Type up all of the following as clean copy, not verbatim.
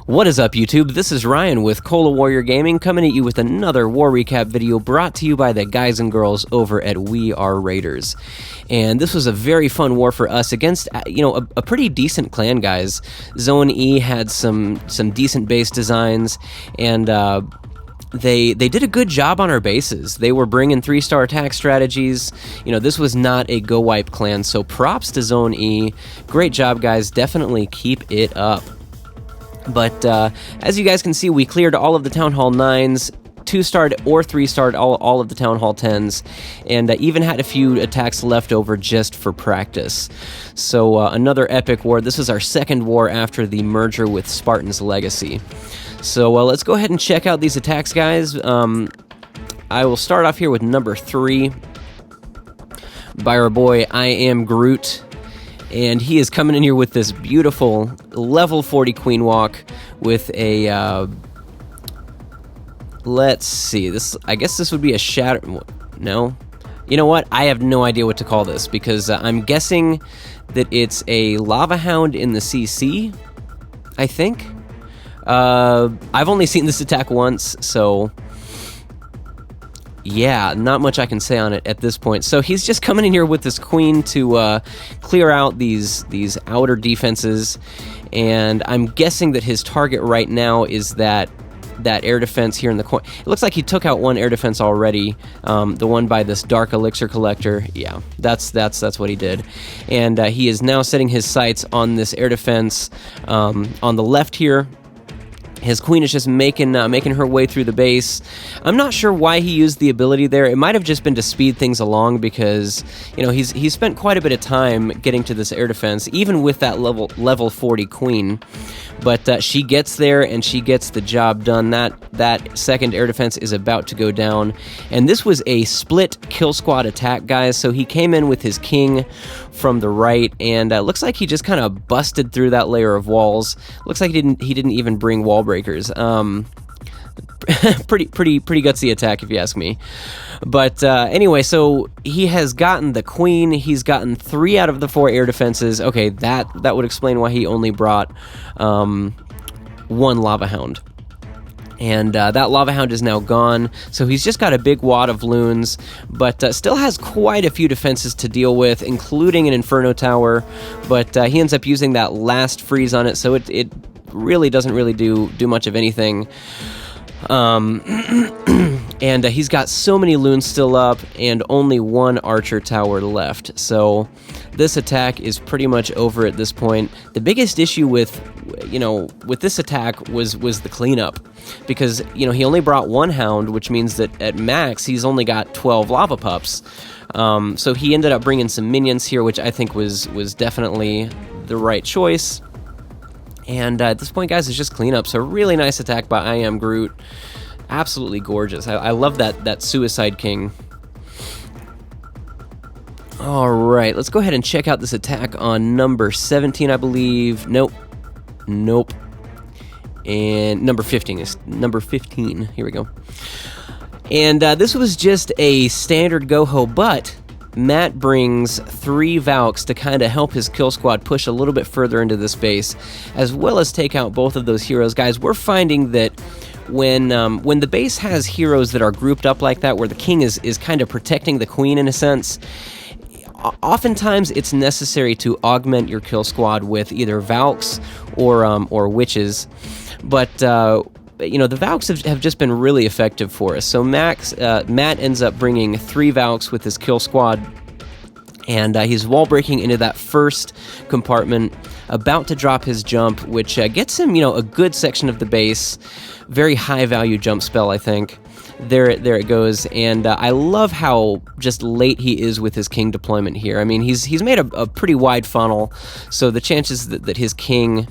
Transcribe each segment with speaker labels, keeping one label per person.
Speaker 1: What is up, YouTube? This is Ryan with Cola Warrior Gaming, coming at you with another war recap video brought to you by the guys and girls over at W.A.R. Raiders. And this was a very fun war for us against, a pretty decent clan, guys. Zone E had some decent base designs, and they did a good job on our bases. They were bringing 3-star attack strategies. This was not a go-wipe clan, so props to Zone E. Great job, guys. Definitely keep it up. But as you guys can see, we cleared all of the Town Hall 9s, 2-starred or 3-starred all of the Town Hall 10s, and even had a few attacks left over just for practice. So another epic war. This is our second war after the merger with Spartan's Legacy. So let's go ahead and check out these attacks, guys. I will start off here with number 3 by our boy I Am Groot. And he is coming in here with this beautiful level 40 Queen Walk with a, let's see, I guess this would be a shatter, no? You know what? I have no idea what to call this, because I'm guessing that it's a Lava Hound in the CC, I think. I've only seen this attack once, so yeah, not much I can say on it at this point. So he's just coming in here with this queen to clear out these outer defenses, and I'm guessing that his target right now is that air defense here in the corner. It looks like he took out one air defense already, the one by this dark elixir collector. Yeah, that's what he did, and he is now setting his sights on this air defense on the left here. His queen is just making her way through the base. I'm not sure why he used the ability there. It might have just been to speed things along, because he's spent quite a bit of time getting to this air defense, even with that level 40 queen. But she gets there and she gets the job done. That second air defense is about to go down, and this was a split kill squad attack, guys. So he came in with his king from the right, and looks like he just kind of busted through that layer of walls. Looks like he didn't even bring wall breakers. Pretty gutsy attack, if you ask me. But anyway, so he has gotten the queen. He's gotten 3 out of the 4 air defenses. Okay, that would explain why he only brought 1 Lava Hound. And that Lava Hound is now gone, so he's just got a big wad of loons, but still has quite a few defenses to deal with, including an Inferno Tower. But he ends up using that last freeze on it, so it really doesn't do much of anything. And he's got so many loons still up and only 1 archer tower left, so this attack is pretty much over at this point. The biggest issue with this attack was the cleanup, because he only brought 1 hound, which means that at max he's only got 12 lava pups. So he ended up bringing some minions here, which I think was definitely the right choice. And at this point, guys, it's just cleanup. So really nice attack by I Am Groot. Absolutely gorgeous. I love that Suicide King. Alright, let's go ahead and check out this attack on number 17, I believe. Nope. And number 15 is number 15. Here we go. And this was just a standard go-ho, but Matt brings 3 Valks to kind of help his kill squad push a little bit further into this base, as well as take out both of those heroes. Guys, we're finding that when the base has heroes that are grouped up like that, where the king is kind of protecting the queen in a sense, oftentimes it's necessary to augment your kill squad with either Valks or witches. But the Valks have just been really effective for us. So Matt ends up bringing 3 Valks with his kill squad, and he's wall breaking into that first compartment, about to drop his jump, which gets him a good section of the base. Very high value jump spell, I think. There it goes, and I love how just late he is with his king deployment here. I mean, he's made a pretty wide funnel, so the chances that his king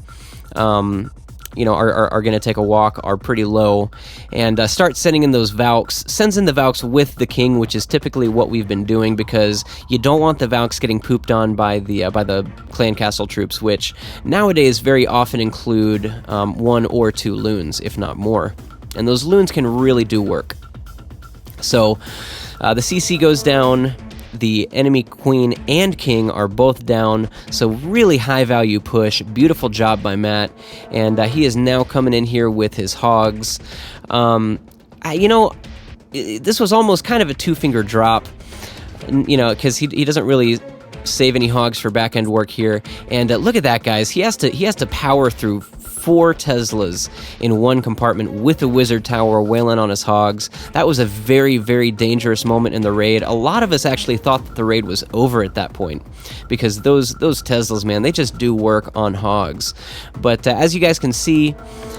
Speaker 1: are going to take a walk are pretty low, and start sending in those Valks. Sends in the Valks with the king, which is typically what we've been doing, because you don't want the Valks getting pooped on by the clan castle troops, which nowadays very often include 1 or 2 loons, if not more. And those loons can really do work. So the CC goes down, The enemy queen and king are both down, so really high value push. Beautiful job by Matt, and he is now coming in here with his hogs. This was almost kind of a two-finger drop, because he doesn't really save any hogs for back-end work here. And look at that, guys. He has to power through 4 Teslas in one compartment with a wizard tower wailing on his hogs. That was a very, very dangerous moment in the raid. A lot of us actually thought that the raid was over at that point, because those Teslas, man, they just do work on hogs. But as you guys can see,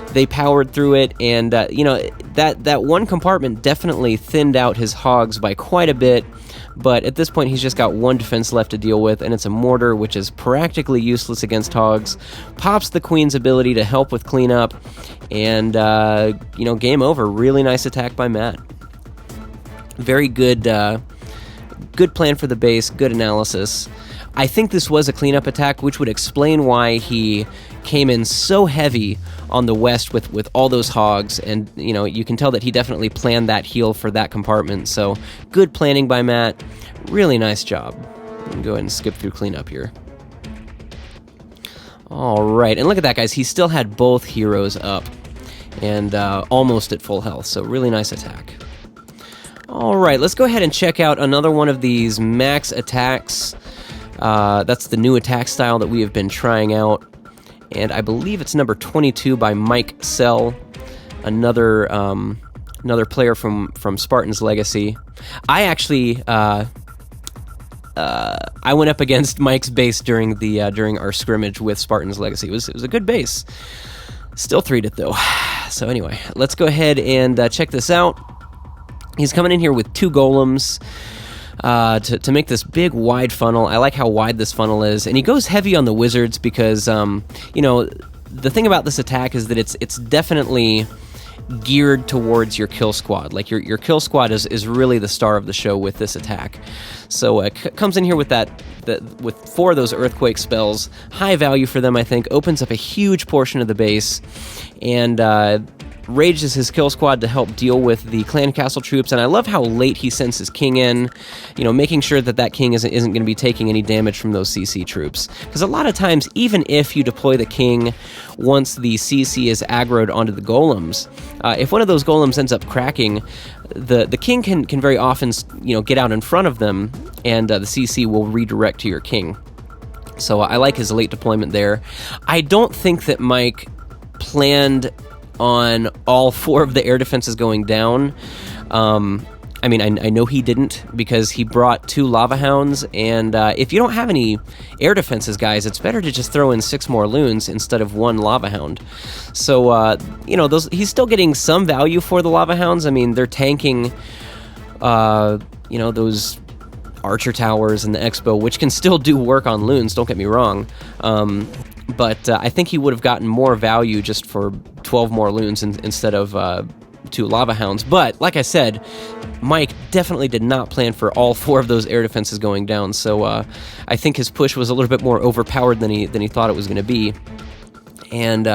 Speaker 1: they powered through it, and that one compartment definitely thinned out his hogs by quite a bit. But at this point, he's just got 1 defense left to deal with, and it's a mortar, which is practically useless against hogs. Pops the queen's ability to help with cleanup, and game over. Really nice attack by Matt. Very good, good plan for the base. Good analysis. I think this was a cleanup attack, which would explain why he came in so heavy on the west with all those hogs, and you can tell that he definitely planned that heal for that compartment. So good planning by Matt. Really nice job. Go ahead and skip through cleanup here. All right, and look at that, guys. He still had both heroes up and almost at full health, so really nice attack. All right, let's go ahead and check out another one of these max attacks. That's the new attack style that we have been trying out, and I believe it's number 22 by Mike Sell, another player from Spartan's Legacy. I actually I went up against Mike's base during our scrimmage with Spartan's Legacy. It was a good base. Still 3'd it though. So anyway, let's go ahead and check this out. He's coming in here with 2 golems. To make this big wide funnel. I like how wide this funnel is, and he goes heavy on the wizards because the thing about this attack is that it's definitely geared towards your kill squad. Like your kill squad is really the star of the show with this attack. So it comes in here with with 4 of those earthquake spells. High value for them, I think. Opens up a huge portion of the base, and rages his kill squad to help deal with the clan castle troops. And I love how late he sends his king in, making sure that king isn't going to be taking any damage from those CC troops. Because a lot of times, even if you deploy the king once the CC is aggroed onto the golems, if one of those golems ends up cracking, the king can very often get out in front of them, and the CC will redirect to your king. So I like his late deployment there. I don't think that Mike planned on all 4 of the air defenses going down. I know he didn't, because he brought 2 lava hounds, and if you don't have any air defenses, guys, it's better to just throw in 6 more loons instead of 1 lava hound. So he's still getting some value for the lava hounds. I mean, they're tanking those archer towers and the expo, which can still do work on loons, don't get me wrong. But I think he would have gotten more value just for 12 more loons instead of 2 lava hounds. But like I said, Mike definitely did not plan for all 4 of those air defenses going down. So I think his push was a little bit more overpowered than he thought it was going to be. And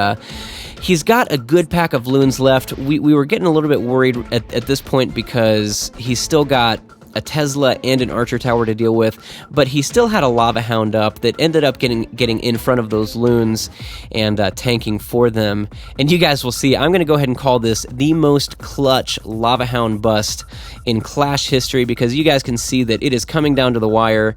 Speaker 1: he's got a good pack of loons left. We were getting a little bit worried at this point because he's still got a Tesla and an archer tower to deal with, but he still had a lava hound up that ended up getting in front of those loons and tanking for them. And you guys will see, I'm going to go ahead and call this the most clutch lava hound bust in Clash history, because you guys can see that it is coming down to the wire.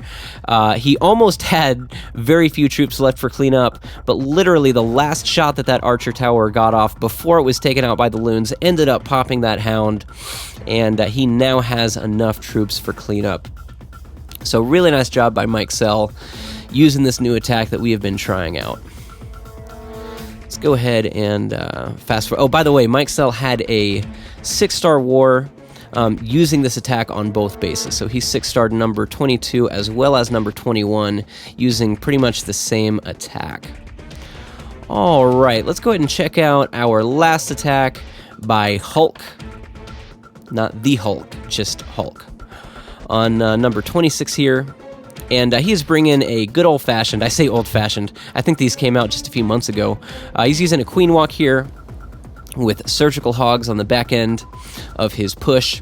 Speaker 1: He almost had very few troops left for cleanup, but literally the last shot that archer tower got off before it was taken out by the loons ended up popping that hound, and he now has enough troops for cleanup. So really nice job by Mike Sell using this new attack that we have been trying out. Let's go ahead and fast forward. Oh, by the way, Mike Sell had a 6-star war using this attack on both bases. So he 6-starred number 22 as well as number 21 using pretty much the same attack. All right, let's go ahead and check out our last attack by Hulk. Not the Hulk, just Hulk. On number 26 here. And he's bringing a good old-fashioned, I say old-fashioned, I think these came out just a few months ago. He's using a Queen Walk here with surgical hogs on the back end of his push.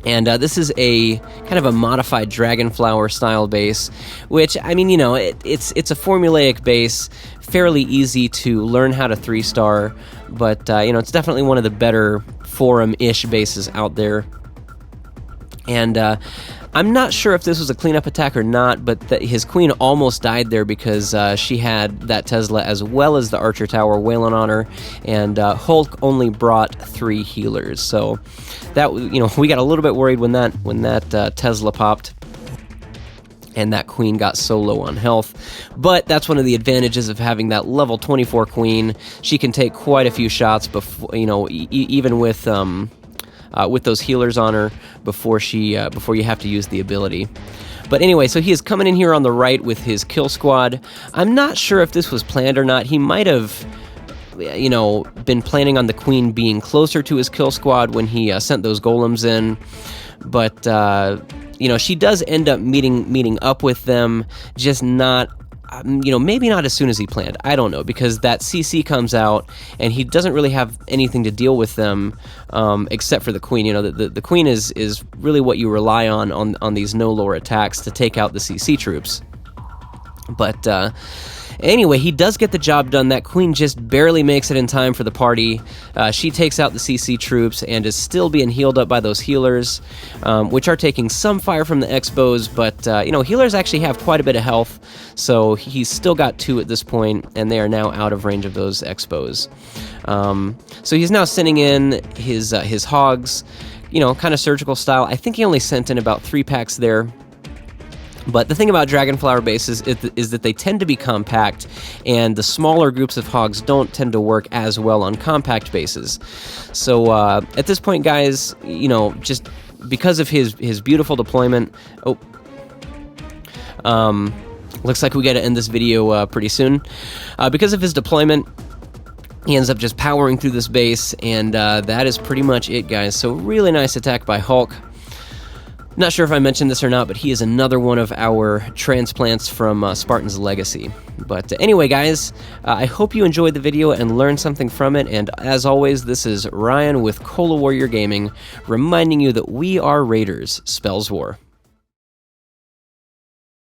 Speaker 1: And this is a kind of a modified Dragonflower style base, which, I mean, you know, it's a formulaic base, fairly easy to learn how to 3-star, but, you know, it's definitely one of the better forum-ish bases out there. And I'm not sure if this was a cleanup attack or not, but his queen almost died there because she had that Tesla as well as the Archer Tower wailing on her, and Hulk only brought 3 healers. So that, you know, we got a little bit worried when that Tesla popped and that queen got so low on health. But that's one of the advantages of having that level 24 queen. She can take quite a few shots before, you know, even with those healers on her before you have to use the ability. But anyway, so he is coming in here on the right with his kill squad. I'm not sure if this was planned or not. He might have, you know, been planning on the queen being closer to his kill squad when he sent those golems in. But you know, she does end up meeting up with them, just not, you know, maybe not as soon as he planned. I don't know, because that CC comes out and he doesn't really have anything to deal with them except for the queen. You know, the queen is really what you rely on these no-lore attacks to take out the CC troops. But anyway, he does get the job done. That queen just barely makes it in time for the party. She takes out the CC troops and is still being healed up by those healers, which are taking some fire from the Expos, but, you know, healers actually have quite a bit of health, so he's still got 2 at this point, and they are now out of range of those Expos. So he's now sending in his hogs, you know, kind of surgical style. I think he only sent in about 3 packs there. But the thing about Dragonflower bases is that they tend to be compact, and the smaller groups of hogs don't tend to work as well on compact bases. So at this point, guys, you know, just because of his beautiful deployment... looks like we got to end this video pretty soon. Because of his deployment, he ends up just powering through this base, and that is pretty much it, guys. So really nice attack by Hulk. Not sure if I mentioned this or not, but he is another one of our transplants from Spartan's Legacy. But anyway, guys, I hope you enjoyed the video and learned something from it. And as always, this is Ryan with Cola Warrior Gaming, reminding you that we are Raiders, spells war.